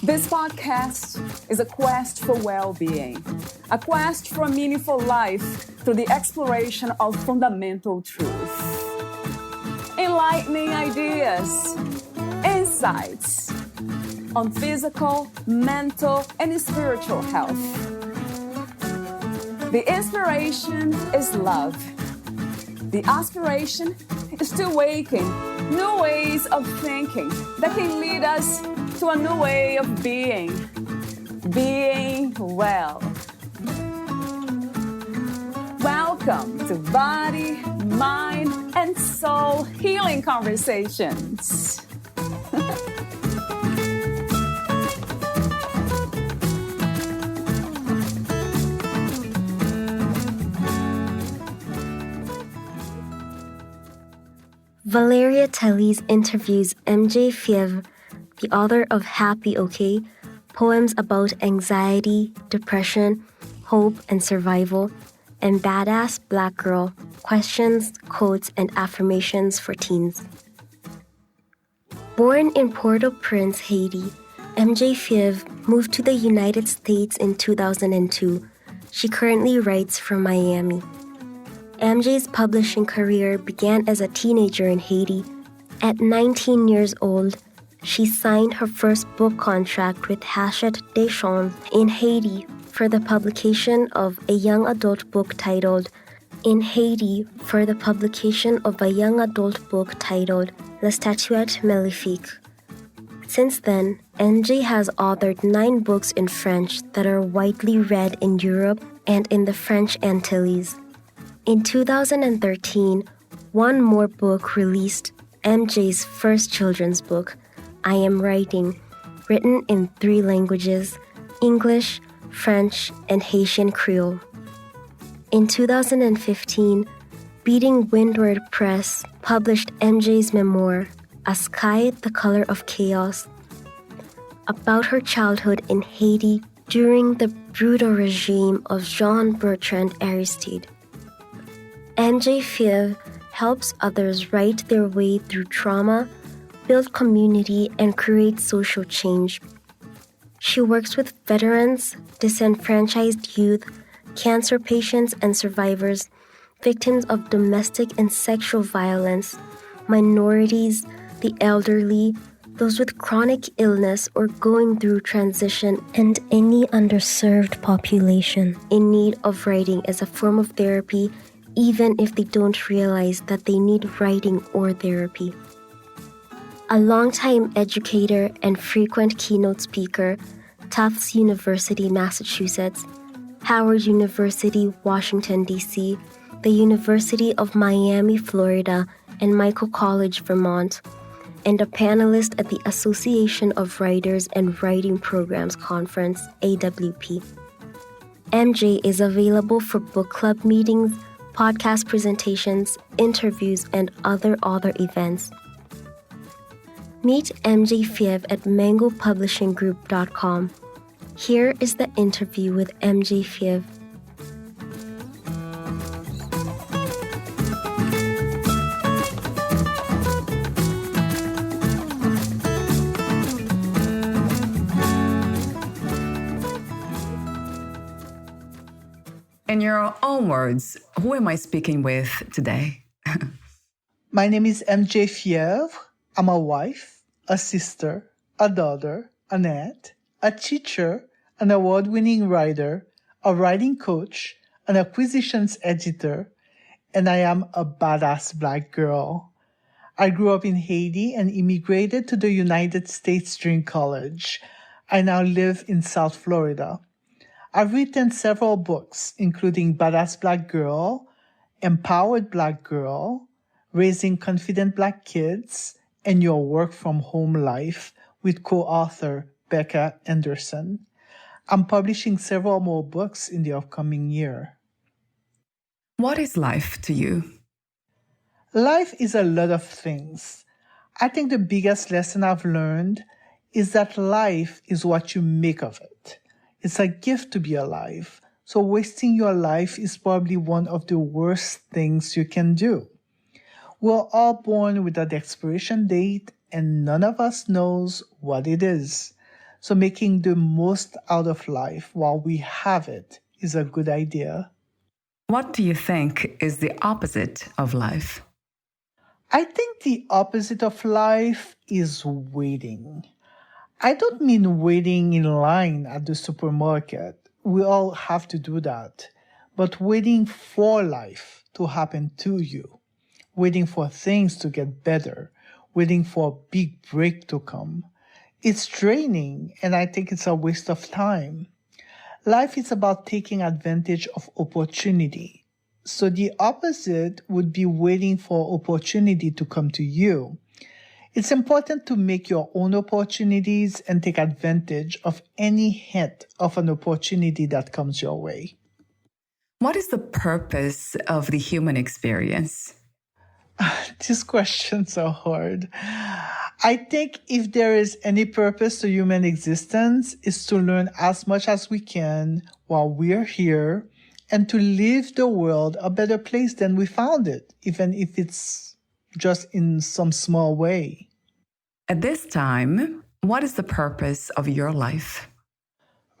This podcast is a quest for well-being, a quest for a meaningful life through the exploration of fundamental truth. Enlightening ideas, insights on physical, mental, and spiritual health. The inspiration is love. The aspiration is to awaken new ways of thinking that can lead us to a new way of being well. Welcome to Body, Mind, and Soul Healing Conversations. Valeria Teles interviews MJ Fiev, the author of Happy Okay, poems about anxiety, depression, hope, and survival, and Badass Black Girl, questions, quotes, and affirmations for teens. Born in Port-au-Prince, Haiti, MJ Fiev moved to the United States in 2002. She currently writes from Miami. MJ's publishing career began as a teenager in Haiti. At 19 years old, she signed her first book contract with Hachette-Deschamps in Haiti for the publication of a young adult book titled La Statuette Maléfique. Since then, MJ has authored 9 books in French that are widely read in Europe and in the French Antilles. In 2013, one more book released, MJ's first children's book, I Am Writing, written in 3 languages, English, French, and Haitian Creole. In 2015, Windward Press published MJ's memoir, A Sky the Color of Chaos, about her childhood in Haiti during the brutal regime of Jean-Bertrand Aristide. MJ Fiev helps others write their way through trauma, build community, and create social change. She works with veterans, disenfranchised youth, cancer patients and survivors, victims of domestic and sexual violence, minorities, the elderly, those with chronic illness or going through transition, and any underserved population in need of writing as a form of therapy, even if they don't realize that they need writing or therapy. A longtime educator and frequent keynote speaker, Tufts University, Massachusetts, Howard University, Washington, D.C., the University of Miami, Florida, and Michael College, Vermont, and a panelist at the Association of Writers and Writing Programs Conference, AWP. MJ is available for book club meetings, podcast presentations, interviews, and other author events. Meet MJ Fiev at mangopublishinggroup.com. Here is the interview with MJ Fiev. In your own words, who am I speaking with today? My name is MJ Fiev. I'm a wife, a sister, a daughter, an aunt, a teacher, an award-winning writer, a writing coach, an acquisitions editor, and I am a badass Black girl. I grew up in Haiti and immigrated to the United States during college. I now live in South Florida. I've written several books, including Badass Black Girl, Empowered Black Girl, Raising Confident Black Kids, and Your Work from Home Life with co-author Becca Anderson. I'm publishing several more books in the upcoming year. What is life to you? Life is a lot of things. I think the biggest lesson I've learned is that life is what you make of it. It's a gift to be alive. So wasting your life is probably one of the worst things you can do. We're all born with an expiration date and none of us knows what it is. So making the most out of life while we have it is a good idea. What do you think is the opposite of life? I think the opposite of life is waiting. I don't mean waiting in line at the supermarket. We all have to do that. But waiting for life to happen to you, waiting for things to get better, waiting for a big break to come. It's draining, and I think it's a waste of time. Life is about taking advantage of opportunity. So the opposite would be waiting for opportunity to come to you. It's important to make your own opportunities and take advantage of any hint of an opportunity that comes your way. What is the purpose of the human experience? These questions are hard. I think if there is any purpose to human existence, is to learn as much as we can while we're here and to leave the world a better place than we found it, even if it's just in some small way. At this time, what is the purpose of your life?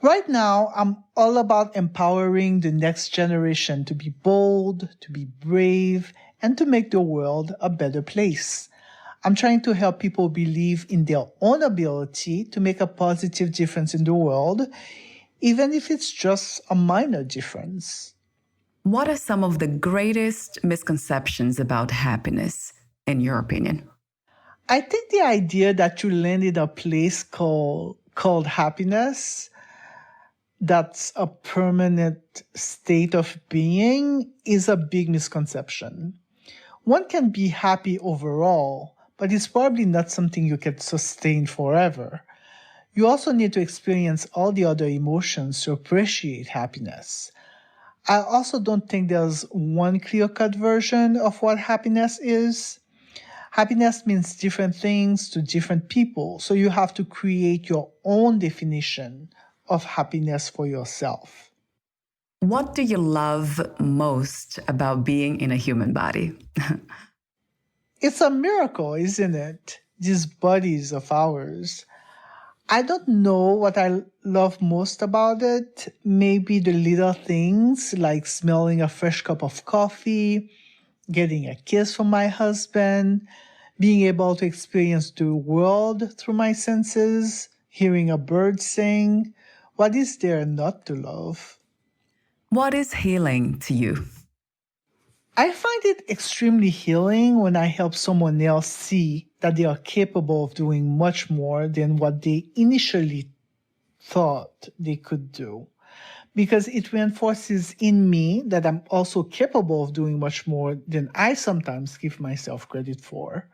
Right now, I'm all about empowering the next generation to be bold, to be brave, and to make the world a better place. I'm trying to help people believe in their own ability to make a positive difference in the world, even if it's just a minor difference. What are some of the greatest misconceptions about happiness, in your opinion? I think the idea that you land in a place called happiness, that's a permanent state of being, is a big misconception. One can be happy overall, but it's probably not something you can sustain forever. You also need to experience all the other emotions to appreciate happiness. I also don't think there's one clear-cut version of what happiness is. Happiness means different things to different people, so you have to create your own definition of happiness for yourself. What do you love most about being in a human body? It's a miracle, isn't it? These bodies of ours. I don't know what I love most about it. Maybe the little things like smelling a fresh cup of coffee, getting a kiss from my husband, being able to experience the world through my senses, hearing a bird sing. What is there not to love? What is healing to you? I find it extremely healing when I help someone else see that they are capable of doing much more than what they initially thought they could do. Because it reinforces in me that I'm also capable of doing much more than I sometimes give myself credit for.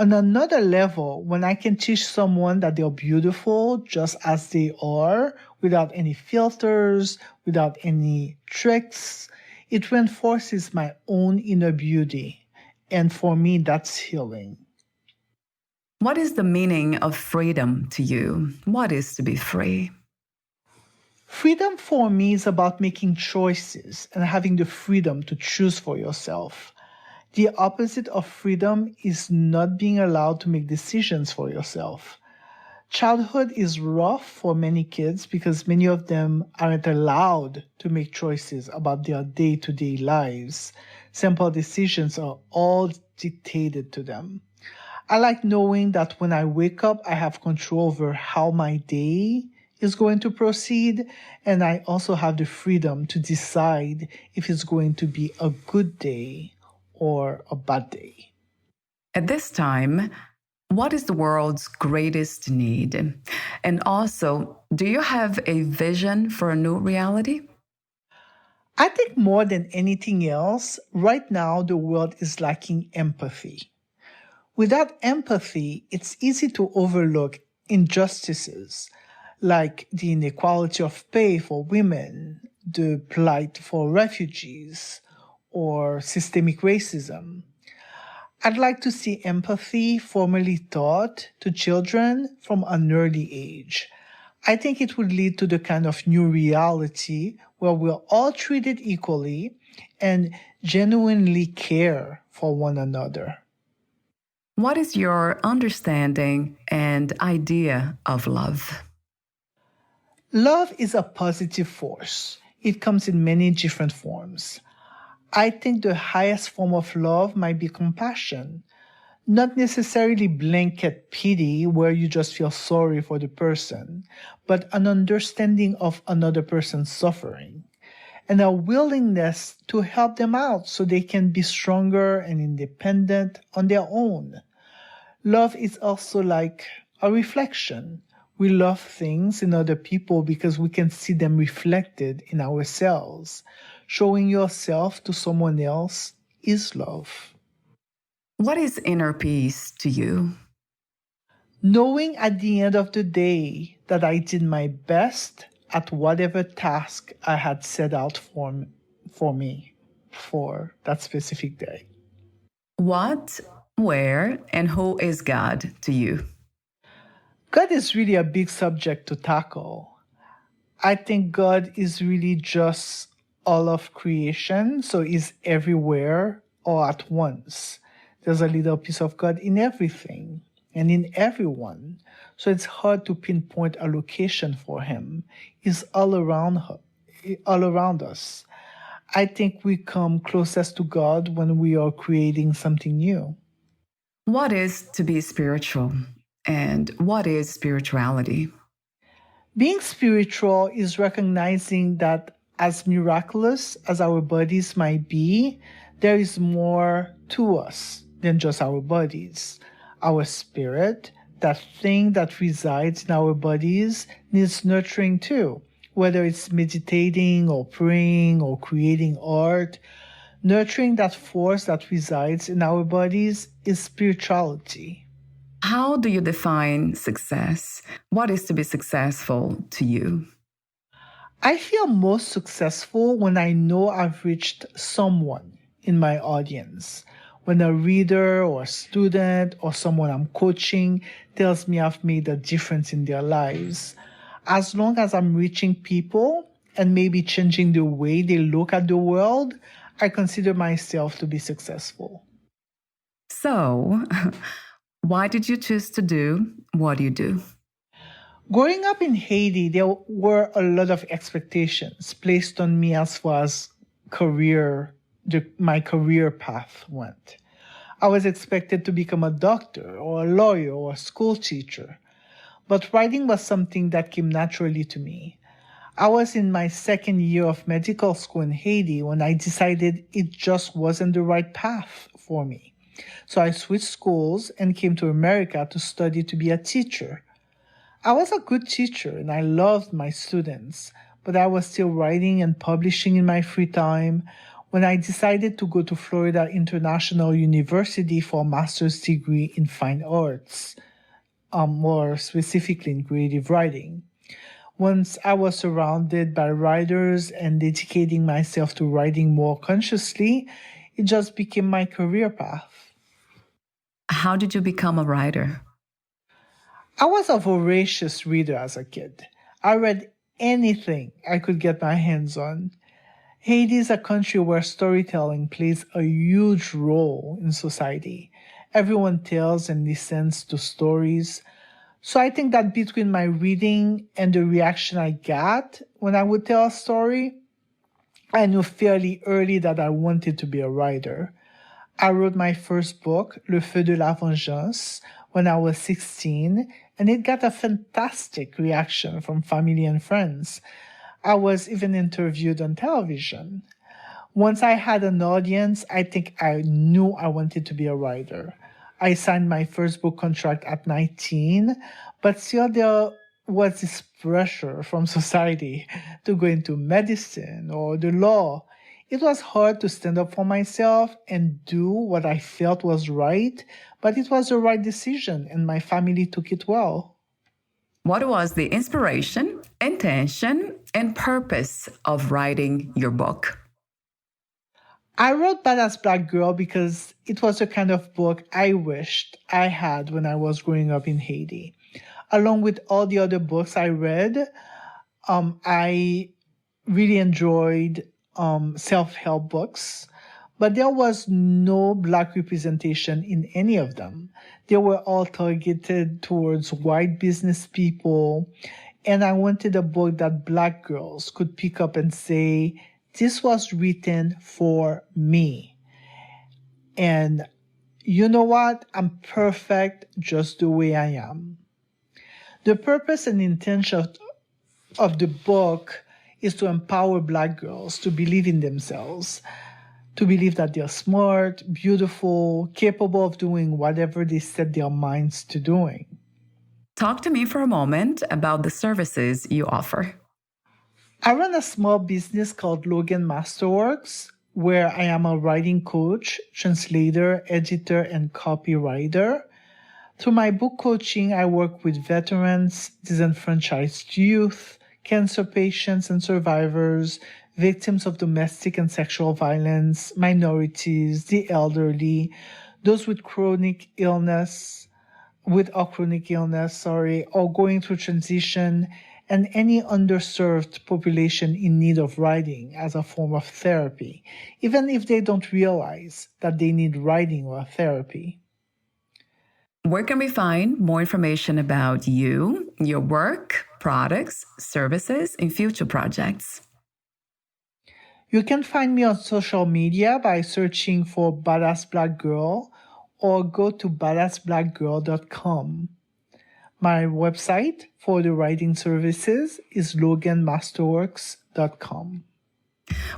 On another level, when I can teach someone that they're beautiful just as they are, without any filters, without any tricks, it reinforces my own inner beauty. And for me, that's healing. What is the meaning of freedom to you? What is to be free? Freedom for me is about making choices and having the freedom to choose for yourself. The opposite of freedom is not being allowed to make decisions for yourself. Childhood is rough for many kids because many of them aren't allowed to make choices about their day-to-day lives. Simple decisions are all dictated to them. I like knowing that when I wake up, I have control over how my day is going to proceed, and I also have the freedom to decide if it's going to be a good day or a bad day. At this time, what is the world's greatest need? And also, do you have a vision for a new reality? I think more than anything else, right now the world is lacking empathy. Without empathy, it's easy to overlook injustices like the inequality of pay for women, the plight for refugees, or systemic racism. I'd like to see empathy formally taught to children from an early age. I think it would lead to the kind of new reality where we're all treated equally and genuinely care for one another. What is your understanding and idea of love? Love is a positive force. It comes in many different forms. I think the highest form of love might be compassion. Not necessarily blanket pity where you just feel sorry for the person, but an understanding of another person's suffering and a willingness to help them out so they can be stronger and independent on their own. Love is also like a reflection. We love things in other people because we can see them reflected in ourselves. Showing yourself to someone else is love. What is inner peace to you? Knowing at the end of the day that I did my best at whatever task I had set out for me for that specific day. What, where, and who is God to you? God is really a big subject to tackle. I think God is really just all of creation, so He's everywhere all at once. There's a little piece of God in everything and in everyone. So it's hard to pinpoint a location for Him. He's all around us. I think we come closest to God when we are creating something new. What is to be spiritual? And what is spirituality? Being spiritual is recognizing that as miraculous as our bodies might be, there is more to us than just our bodies. Our spirit, that thing that resides in our bodies, needs nurturing too, whether it's meditating or praying or creating art. Nurturing that force that resides in our bodies is spirituality. How do you define success? What is to be successful to you? I feel most successful when I know I've reached someone in my audience. When a reader or a student or someone I'm coaching tells me I've made a difference in their lives. As long as I'm reaching people and maybe changing the way they look at the world, I consider myself to be successful. So, why did you choose to do what you do? Growing up in Haiti, there were a lot of expectations placed on me as far as my career path went. I was expected to become a doctor or a lawyer or a school teacher, but writing was something that came naturally to me. I was in my second year of medical school in Haiti when I decided it just wasn't the right path for me. So I switched schools and came to America to study to be a teacher. I was a good teacher and I loved my students, but I was still writing and publishing in my free time when I decided to go to Florida International University for a master's degree in fine arts, more specifically in creative writing. Once I was surrounded by writers and dedicating myself to writing more consciously, it just became my career path. How did you become a writer? I was a voracious reader as a kid. I read anything I could get my hands on. Haiti is a country where storytelling plays a huge role in society. Everyone tells and listens to stories. So I think that between my reading and the reaction I got when I would tell a story, I knew fairly early that I wanted to be a writer. I wrote my first book, Le Feu de la Vengeance, when I was 16, and it got a fantastic reaction from family and friends. I was even interviewed on television. Once I had an audience, I think I knew I wanted to be a writer. I signed my first book contract at 19, but still there was this pressure from society to go into medicine or the law. It was hard to stand up for myself and do what I felt was right, but it was the right decision and my family took it well. What was the inspiration, intention, and purpose of writing your book? I wrote Badass Black Girl because it was the kind of book I wished I had when I was growing up in Haiti. Along with all the other books I read, I really enjoyed self-help books, but there was no Black representation in any of them. They were all targeted towards white business people And I wanted a book that Black girls could pick up and say, this was written for me. And you know what? I'm perfect just the way I am. The purpose and intention of the book is to empower Black girls to believe in themselves, to believe that they're smart, beautiful, capable of doing whatever they set their minds to doing. Talk to me for a moment about the services you offer. I run a small business called Logan Masterworks, where I am a writing coach, translator, editor, and copywriter. Through my book coaching, I work with veterans, disenfranchised youth, cancer patients and survivors, victims of domestic and sexual violence, minorities, the elderly, those with chronic illness, or going through transition, and any underserved population in need of writing as a form of therapy, even if they don't realize that they need writing or therapy. Where can we find more information about you, your work, products, services, and future projects? You can find me on social media by searching for Badass Black Girl or go to badassblackgirl.com. My website for the writing services is loganmasterworks.com.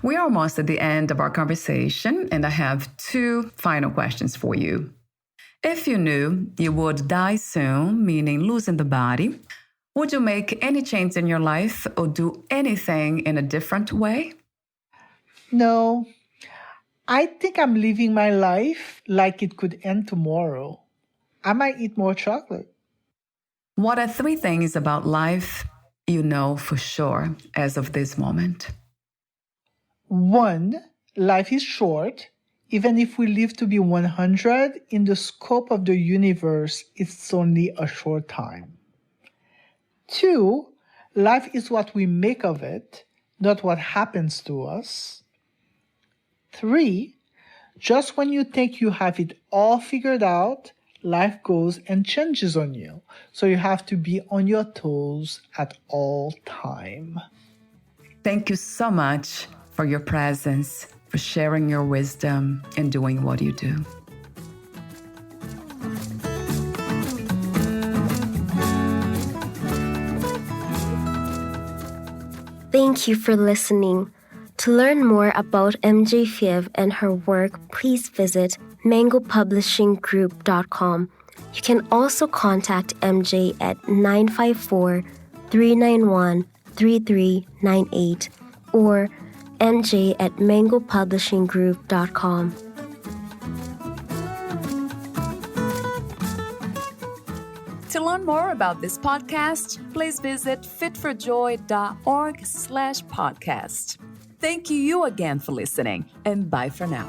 We are almost at the end of our conversation, and I have 2 final questions for you. If you knew you would die soon, meaning losing the body, would you make any change in your life or do anything in a different way? No, I think I'm living my life like it could end tomorrow. I might eat more chocolate. What are 3 things about life you know for sure as of this moment? 1, life is short. Even if we live to be 100, in the scope of the universe, it's only a short time. 2, life is what we make of it, not what happens to us. 3, just when you think you have it all figured out, life goes and changes on you. So you have to be on your toes at all time. Thank you so much for your presence, for sharing your wisdom and doing what you do. Thank you for listening. To learn more about MJ Fiev and her work, please visit mangopublishinggroup.com. You can also contact MJ at 954-391-3398 or mj@mangopublishinggroup.com. To learn more about this podcast, please visit fitforjoy.org/podcast. Thank you again for listening, and bye for now.